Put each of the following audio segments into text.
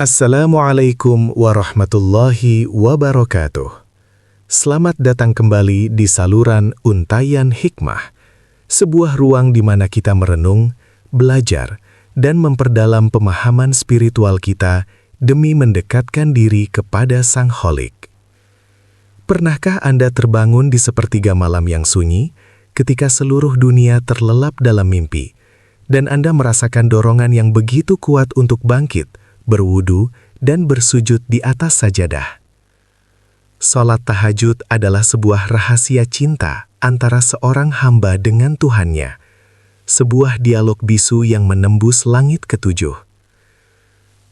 Assalamualaikum warahmatullahi wabarakatuh. Selamat datang kembali di saluran Untayan Hikmah, sebuah ruang di mana kita merenung, belajar, dan memperdalam pemahaman spiritual kita demi mendekatkan diri kepada Sang Kholik. Pernahkah Anda terbangun di sepertiga malam yang sunyi, ketika seluruh dunia terlelap dalam mimpi, dan Anda merasakan dorongan yang begitu kuat untuk bangkit, berwudu, dan bersujud di atas sajadah? Salat tahajud adalah sebuah rahasia cinta antara seorang hamba dengan Tuhannya, sebuah dialog bisu yang menembus langit ketujuh.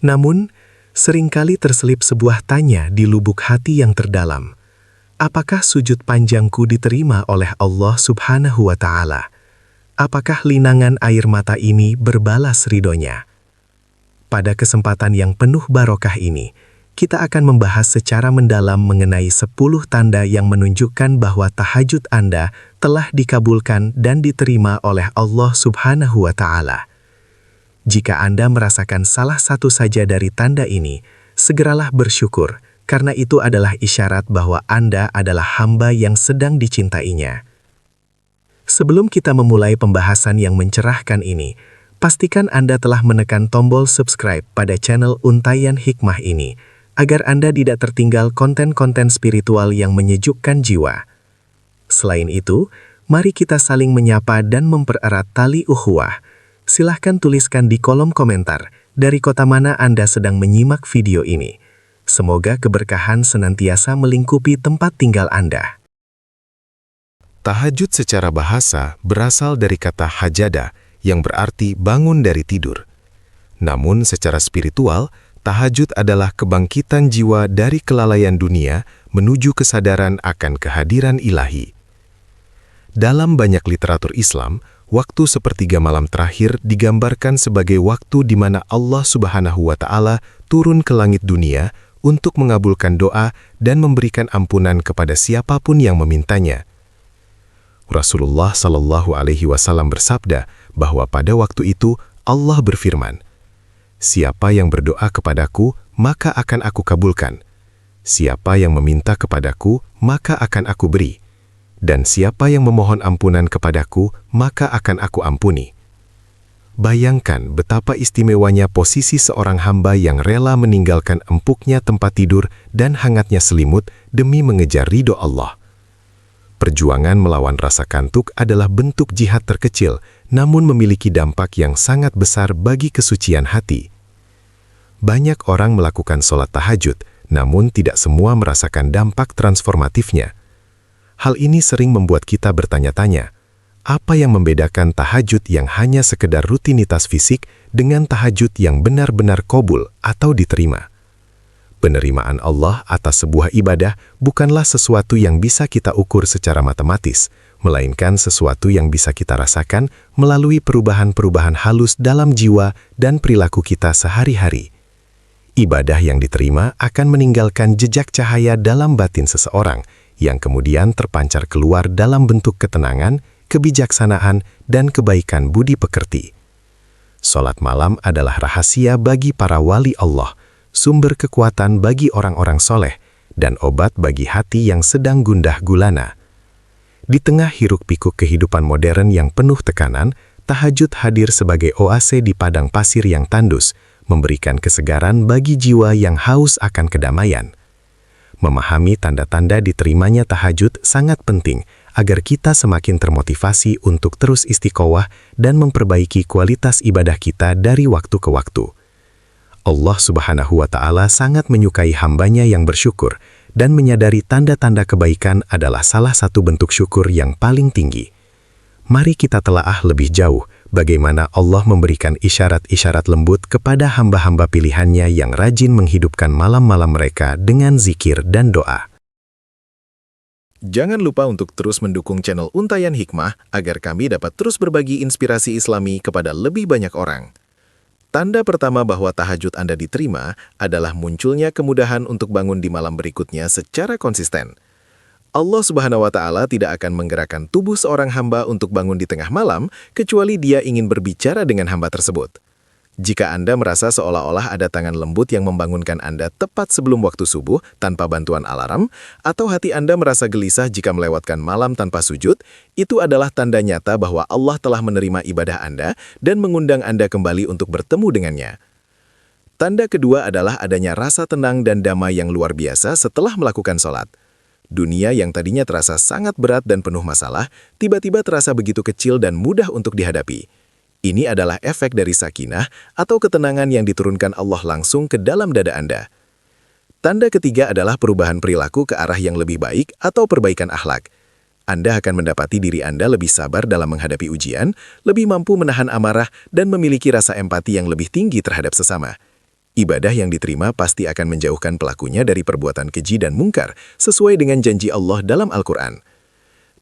Namun, seringkali terselip sebuah tanya di lubuk hati yang terdalam. Apakah sujud panjangku diterima oleh Allah Subhanahu wa Ta'ala? Apakah linangan air mata ini berbalas ridhonya? Pada kesempatan yang penuh barokah ini, kita akan membahas secara mendalam mengenai 10 tanda yang menunjukkan bahwa tahajud Anda telah dikabulkan dan diterima oleh Allah Subhanahu wa Ta'ala. Jika Anda merasakan salah satu saja dari tanda ini, segeralah bersyukur, karena itu adalah isyarat bahwa Anda adalah hamba yang sedang dicintainya. Sebelum kita memulai pembahasan yang mencerahkan ini, pastikan Anda telah menekan tombol subscribe pada channel Untayan Hikmah ini, agar Anda tidak tertinggal konten-konten spiritual yang menyejukkan jiwa. Selain itu, mari kita saling menyapa dan mempererat tali ukhuwah. Silahkan tuliskan di kolom komentar dari kota mana Anda sedang menyimak video ini. Semoga keberkahan senantiasa melingkupi tempat tinggal Anda. Tahajud secara bahasa berasal dari kata hajada, yang berarti bangun dari tidur. Namun secara spiritual, tahajud adalah kebangkitan jiwa dari kelalaian dunia menuju kesadaran akan kehadiran ilahi. Dalam banyak literatur Islam, waktu sepertiga malam terakhir digambarkan sebagai waktu di mana Allah Subhanahu wa Ta'ala turun ke langit dunia untuk mengabulkan doa dan memberikan ampunan kepada siapapun yang memintanya. Rasulullah Shallallahu Alaihi Wasallam bersabda bahwa pada waktu itu Allah berfirman, "Siapa yang berdoa kepadaku, maka akan aku kabulkan. Siapa yang meminta kepadaku, maka akan aku beri. Dan siapa yang memohon ampunan kepadaku, maka akan aku ampuni." Bayangkan betapa istimewanya posisi seorang hamba yang rela meninggalkan empuknya tempat tidur dan hangatnya selimut demi mengejar ridho Allah. Perjuangan melawan rasa kantuk adalah bentuk jihad terkecil, namun memiliki dampak yang sangat besar bagi kesucian hati. Banyak orang melakukan sholat tahajud, namun tidak semua merasakan dampak transformatifnya. Hal ini sering membuat kita bertanya-tanya, apa yang membedakan tahajud yang hanya sekedar rutinitas fisik dengan tahajud yang benar-benar qabul atau diterima? Penerimaan Allah atas sebuah ibadah bukanlah sesuatu yang bisa kita ukur secara matematis, melainkan sesuatu yang bisa kita rasakan melalui perubahan-perubahan halus dalam jiwa dan perilaku kita sehari-hari. Ibadah yang diterima akan meninggalkan jejak cahaya dalam batin seseorang, yang kemudian terpancar keluar dalam bentuk ketenangan, kebijaksanaan, dan kebaikan budi pekerti. Salat malam adalah rahasia bagi para wali Allah, sumber kekuatan bagi orang-orang soleh, dan obat bagi hati yang sedang gundah gulana. Di tengah hiruk-pikuk kehidupan modern yang penuh tekanan, tahajud hadir sebagai oase di padang pasir yang tandus, memberikan kesegaran bagi jiwa yang haus akan kedamaian. Memahami tanda-tanda diterimanya tahajud sangat penting agar kita semakin termotivasi untuk terus istiqomah dan memperbaiki kualitas ibadah kita dari waktu ke waktu. Allah Subhanahu wa Ta'ala sangat menyukai hambanya yang bersyukur dan menyadari tanda-tanda kebaikan adalah salah satu bentuk syukur yang paling tinggi. Mari kita telaah lebih jauh bagaimana Allah memberikan isyarat-isyarat lembut kepada hamba-hamba pilihannya yang rajin menghidupkan malam-malam mereka dengan zikir dan doa. Jangan lupa untuk terus mendukung channel Untayan Hikmah agar kami dapat terus berbagi inspirasi Islami kepada lebih banyak orang. Tanda pertama bahwa tahajud Anda diterima adalah munculnya kemudahan untuk bangun di malam berikutnya secara konsisten. Allah Subhanahu wa Ta'ala tidak akan menggerakkan tubuh seorang hamba untuk bangun di tengah malam kecuali dia ingin berbicara dengan hamba tersebut. Jika Anda merasa seolah-olah ada tangan lembut yang membangunkan Anda tepat sebelum waktu subuh tanpa bantuan alarm, atau hati Anda merasa gelisah jika melewatkan malam tanpa sujud, itu adalah tanda nyata bahwa Allah telah menerima ibadah Anda dan mengundang Anda kembali untuk bertemu dengannya. Tanda kedua adalah adanya rasa tenang dan damai yang luar biasa setelah melakukan sholat. Dunia yang tadinya terasa sangat berat dan penuh masalah, tiba-tiba terasa begitu kecil dan mudah untuk dihadapi. Ini adalah efek dari sakinah atau ketenangan yang diturunkan Allah langsung ke dalam dada Anda. Tanda ketiga adalah perubahan perilaku ke arah yang lebih baik atau perbaikan akhlak. Anda akan mendapati diri Anda lebih sabar dalam menghadapi ujian, lebih mampu menahan amarah, dan memiliki rasa empati yang lebih tinggi terhadap sesama. Ibadah yang diterima pasti akan menjauhkan pelakunya dari perbuatan keji dan mungkar, sesuai dengan janji Allah dalam Al-Quran.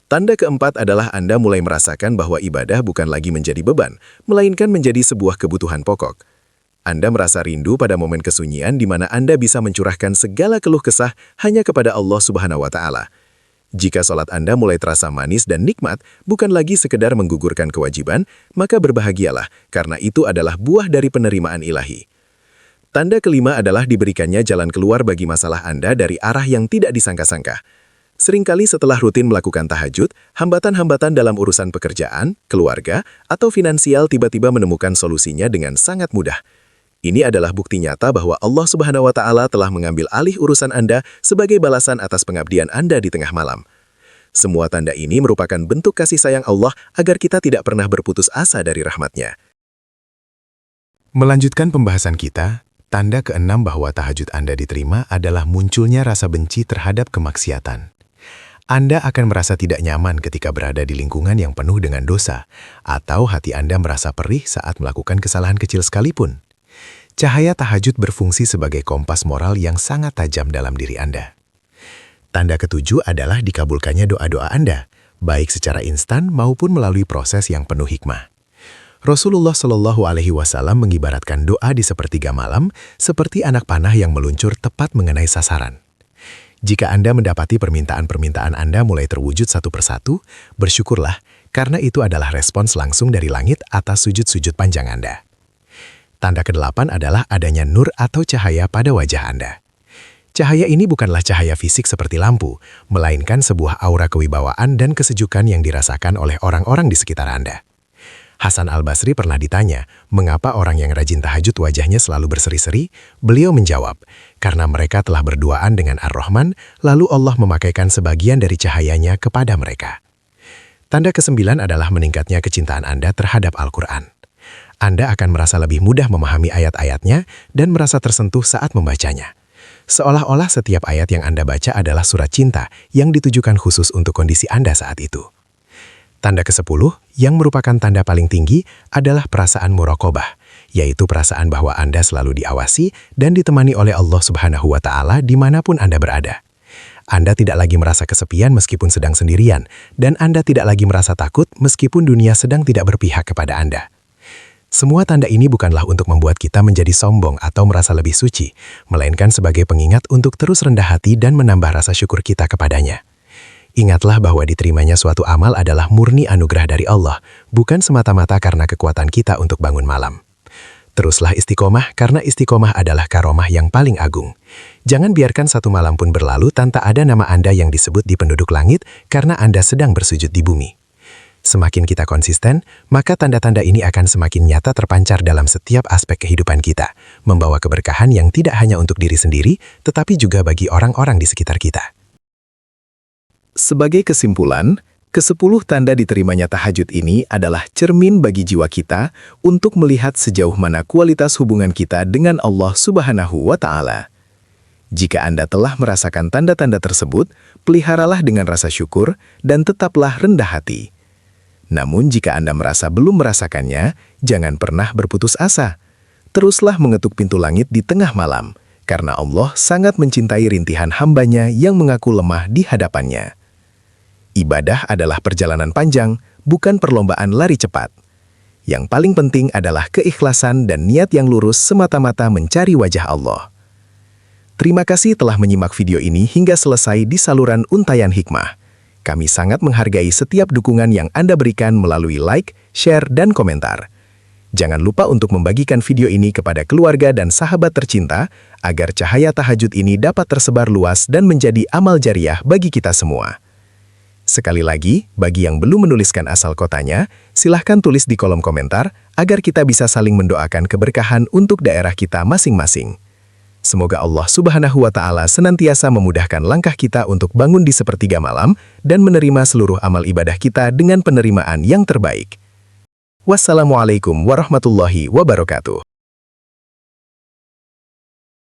Tanda keempat adalah Anda mulai merasakan bahwa ibadah bukan lagi menjadi beban, melainkan menjadi sebuah kebutuhan pokok. Anda merasa rindu pada momen kesunyian di mana Anda bisa mencurahkan segala keluh kesah hanya kepada Allah Subhanahu wa Ta'ala. Jika sholat Anda mulai terasa manis dan nikmat, bukan lagi sekedar menggugurkan kewajiban, maka berbahagialah, karena itu adalah buah dari penerimaan ilahi. Tanda kelima adalah diberikannya jalan keluar bagi masalah Anda dari arah yang tidak disangka-sangka. Seringkali setelah rutin melakukan tahajud, hambatan-hambatan dalam urusan pekerjaan, keluarga, atau finansial tiba-tiba menemukan solusinya dengan sangat mudah. Ini adalah bukti nyata bahwa Allah Subhanahu wa Ta'ala telah mengambil alih urusan Anda sebagai balasan atas pengabdian Anda di tengah malam. Semua tanda ini merupakan bentuk kasih sayang Allah agar kita tidak pernah berputus asa dari rahmat-Nya. Melanjutkan pembahasan kita, tanda keenam bahwa tahajud Anda diterima adalah munculnya rasa benci terhadap kemaksiatan. Anda akan merasa tidak nyaman ketika berada di lingkungan yang penuh dengan dosa, atau hati Anda merasa perih saat melakukan kesalahan kecil sekalipun. Cahaya tahajud berfungsi sebagai kompas moral yang sangat tajam dalam diri Anda. Tanda ketujuh adalah dikabulkannya doa-doa Anda, baik secara instan maupun melalui proses yang penuh hikmah. Rasulullah Shallallahu Alaihi Wasallam mengibaratkan doa di sepertiga malam seperti anak panah yang meluncur tepat mengenai sasaran. Jika Anda mendapati permintaan-permintaan Anda mulai terwujud satu persatu, bersyukurlah, karena itu adalah respons langsung dari langit atas sujud-sujud panjang Anda. Tanda kedelapan adalah adanya nur atau cahaya pada wajah Anda. Cahaya ini bukanlah cahaya fisik seperti lampu, melainkan sebuah aura kewibawaan dan kesejukan yang dirasakan oleh orang-orang di sekitar Anda. Hasan Al-Basri pernah ditanya, mengapa orang yang rajin tahajud wajahnya selalu berseri-seri? Beliau menjawab, karena mereka telah berduaan dengan Ar-Rahman, lalu Allah memakaikan sebagian dari cahayanya kepada mereka. Tanda kesembilan adalah meningkatnya kecintaan Anda terhadap Al-Quran. Anda akan merasa lebih mudah memahami ayat-ayatnya dan merasa tersentuh saat membacanya. Seolah-olah setiap ayat yang Anda baca adalah surat cinta yang ditujukan khusus untuk kondisi Anda saat itu. Tanda ke-10, yang merupakan tanda paling tinggi, adalah perasaan muraqabah, yaitu perasaan bahwa Anda selalu diawasi dan ditemani oleh Allah Subhanahu wa Ta'ala dimanapun Anda berada. Anda tidak lagi merasa kesepian meskipun sedang sendirian, dan Anda tidak lagi merasa takut meskipun dunia sedang tidak berpihak kepada Anda. Semua tanda ini bukanlah untuk membuat kita menjadi sombong atau merasa lebih suci, melainkan sebagai pengingat untuk terus rendah hati dan menambah rasa syukur kita kepadanya. Ingatlah bahwa diterimanya suatu amal adalah murni anugerah dari Allah, bukan semata-mata karena kekuatan kita untuk bangun malam. Teruslah istiqomah karena istiqomah adalah karomah yang paling agung. Jangan biarkan satu malam pun berlalu tanpa ada nama Anda yang disebut di penduduk langit karena Anda sedang bersujud di bumi. Semakin kita konsisten, maka tanda-tanda ini akan semakin nyata terpancar dalam setiap aspek kehidupan kita, membawa keberkahan yang tidak hanya untuk diri sendiri, tetapi juga bagi orang-orang di sekitar kita. Sebagai kesimpulan, ke-10 tanda diterimanya tahajud ini adalah cermin bagi jiwa kita untuk melihat sejauh mana kualitas hubungan kita dengan Allah Subhanahu wa Ta'ala. Jika Anda telah merasakan tanda-tanda tersebut, peliharalah dengan rasa syukur dan tetaplah rendah hati. Namun jika Anda merasa belum merasakannya, jangan pernah berputus asa. Teruslah mengetuk pintu langit di tengah malam, karena Allah sangat mencintai rintihan hamba-Nya yang mengaku lemah di hadapan-Nya. Ibadah adalah perjalanan panjang, bukan perlombaan lari cepat. Yang paling penting adalah keikhlasan dan niat yang lurus semata-mata mencari wajah Allah. Terima kasih telah menyimak video ini hingga selesai di saluran Untayan Hikmah. Kami sangat menghargai setiap dukungan yang Anda berikan melalui like, share, dan komentar. Jangan lupa untuk membagikan video ini kepada keluarga dan sahabat tercinta, agar cahaya tahajud ini dapat tersebar luas dan menjadi amal jariah bagi kita semua. Sekali lagi, bagi yang belum menuliskan asal kotanya, silahkan tulis di kolom komentar, agar kita bisa saling mendoakan keberkahan untuk daerah kita masing-masing. Semoga Allah Subhanahu wa Ta'ala senantiasa memudahkan langkah kita untuk bangun di sepertiga malam dan menerima seluruh amal ibadah kita dengan penerimaan yang terbaik. Wassalamualaikum warahmatullahi wabarakatuh.